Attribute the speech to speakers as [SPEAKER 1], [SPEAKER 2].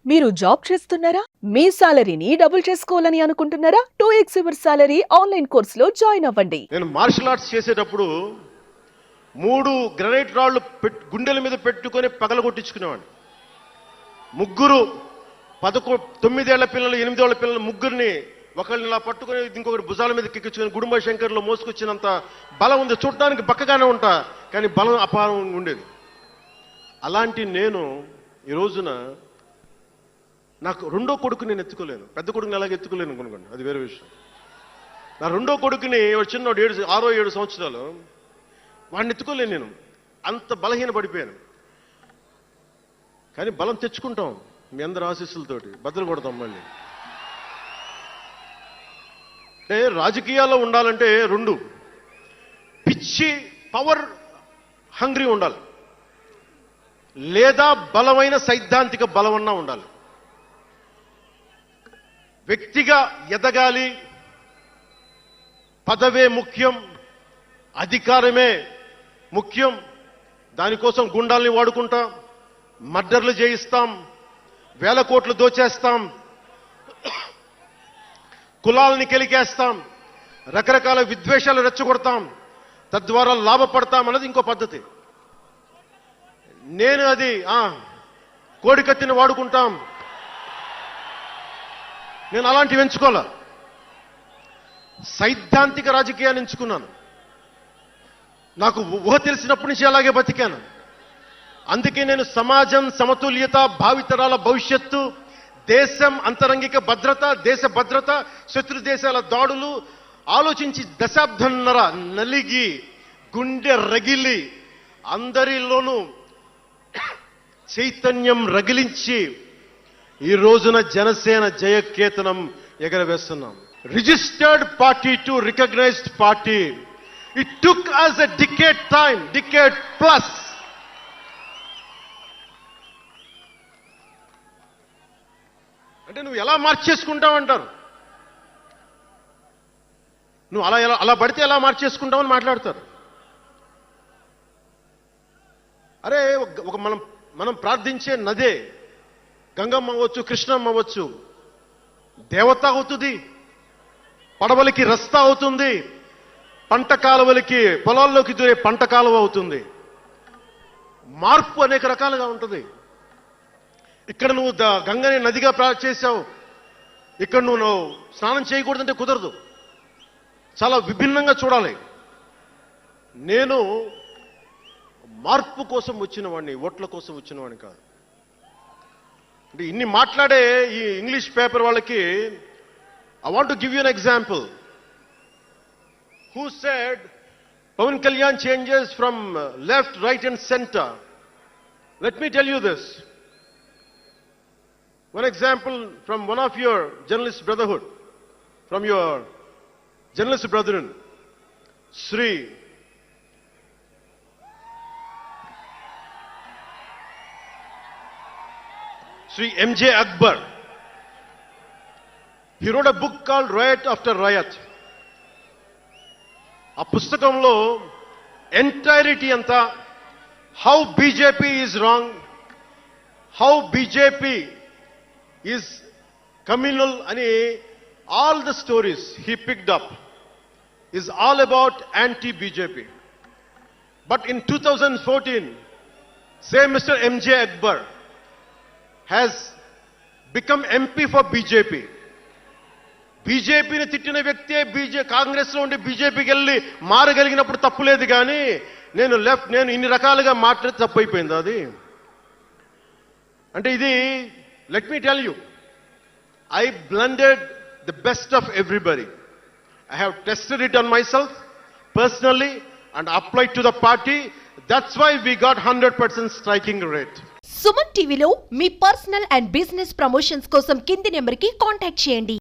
[SPEAKER 1] మీరు జాబ్ చేస్తున్నారా? మీ సాలరీని డబుల్ చేసుకోవాలని అనుకుంటున్నారా? 2x యువర్ సాలరీ ఆన్లైన్ కోర్సులో జాయిన్ అవ్వండి.
[SPEAKER 2] నేను మార్షల్ ఆర్ట్స్ చేసేటప్పుడు 3 గ్రనైట్ రాళ్లు గుండెల మీద పెట్టుకొని పగలగొట్టించుకునేవాడిని. ముగ్గురు 9 ఏళ్ల పిల్లలు 8 ఏళ్ల పిల్లలు ముగ్గురిని ఒకళ్ళని ఇలా పట్టుకొని ఇంకొకటి భుజాల మీద కెక్కించుకొని గుడుంబ శంకర్లో మోసుకొచ్చినంత బలం ఉంది. చూడటానికి బక్కగానే ఉంటా, కానీ బలం అపారంగా ఉండేది. అలాంటి నేను ఈ రోజున నాకు రెండో కొడుకు నేను ఎత్తుకోలేను. పెద్ద కొడుకుని అలాగే ఎత్తుకోలేను అనుకోండి, అది వేరే విషయం. నా రెండో కొడుకుని చిన్నోడు 6-7 సంవత్సరాలు, వాడిని ఎత్తుకోలేను నేను. అంత బలహీన పడిపోయాను. కానీ బలం తెచ్చుకుంటాం మీ అందరి ఆశీస్సులతోటి, బద్దలు కొడతాం మళ్ళీ. అంటే రాజకీయాల్లో ఉండాలంటే 2 పిచ్చి పవర్ హంగ్రీ ఉండాలి, లేదా బలమైన సైద్ధాంతిక బలమన్నా ఉండాలి. వ్యక్తిగా ఎదగాలి, పదవే ముఖ్యం, అధికారమే ముఖ్యం. దానికోసం గుండాల్ని వాడుకుంటాం, మర్డర్లు చేయిస్తాం, వేల కోట్లు దోచేస్తాం, కులాలని కెలికేస్తాం, రకరకాల విద్వేషాలు రెచ్చగొడతాం, తద్వారా లాభపడతాం అన్నది ఇంకో పద్ధతి. నేను అది కోడికత్తిని వాడుకుంటాం, నేను అలాంటివి ఎంచుకోలే. సైద్ధాంతిక రాజకీయాన్ని ఎంచుకున్నాను. నాకు ఊహ తెలిసినప్పటి నుంచి అలాగే బతికాను. అందుకే నేను సమాజం, సమతుల్యత, భావితరాల భవిష్యత్తు, దేశం అంతరంగిక భద్రత, దేశ భద్రత, శత్రు దేశాల దాడులు ఆలోచించి దశాబ్దంన్నర నలిగి గుండె రగిలి అందరిలోనూ చైతన్యం రగిలించి ఈ రోజున జనసేన జయకేతనం ఎగరవేస్తున్నాం. Registered party to recognised party. It took us a decade plus. అంటే నువ్వు ఎలా మార్చేసుకుంటావంటారు. నువ్వు అలా పడితే ఎలా మార్చేసుకుంటావని మాట్లాడతారు. అరే ఒక మనం ప్రార్థించే నదే గంగమ్మ అవ్వచ్చు, కృష్ణమ్మ అవ్వచ్చు, దేవత అవుతుంది, పడవలకి రస్తా అవుతుంది, పంట కాలువలకి పొలాల్లోకి దూరే పంట కాలువ అవుతుంది. మార్పు అనేక రకాలుగా ఉంటుంది. ఇక్కడ నువ్వు గంగని నదిగా చేశావు, ఇక్కడ నువ్వు స్నానం చేయకూడదంటే కుదరదు. చాలా విభిన్నంగా చూడాలి. నేను మార్పు కోసం వచ్చిన వాడిని, ఓట్ల కోసం వచ్చిన వాడిని కాదు. అంటే ఇన్ని మాట్లాడే ఈ ఇంగ్లీష్ పేపర్ వాళ్ళకి I want to give you an example. Who said Pawan Kalyan changes from left, right and centre? Let me tell you this. One example from one of your journalist brotherhood, from your journalist brethren, Sri M.J. Akbar. He wrote a book called Riot After Riot. ఆ పుస్తకంలో entirety అంతా how BJP is wrong, how BJP is communal ani all the stories he picked up is all about anti-BJP. But in 2014, same Mr. M.J. Akbar has become MP for BJP. బీజేపీని తిట్టిన వ్యక్తే కాంగ్రెస్లో ఉండి బీజేపీకి వెళ్ళి మారగలిగినప్పుడు తప్పులేదు, కానీ నేను ఇన్ని రకాలుగా మాట్లాడి తప్పైపోయింది అది. అంటే ఇది, let me tell you, I blended the best of everybody. I have tested it on myself personally and applied to the party. That's why we got 100% striking rate.
[SPEAKER 3] Suman టీవీలో మీ పర్సనల్ అండ్ బిజినెస్ ప్రమోషన్స్ కోసం కింది నెంబర్కి contact చేయండి.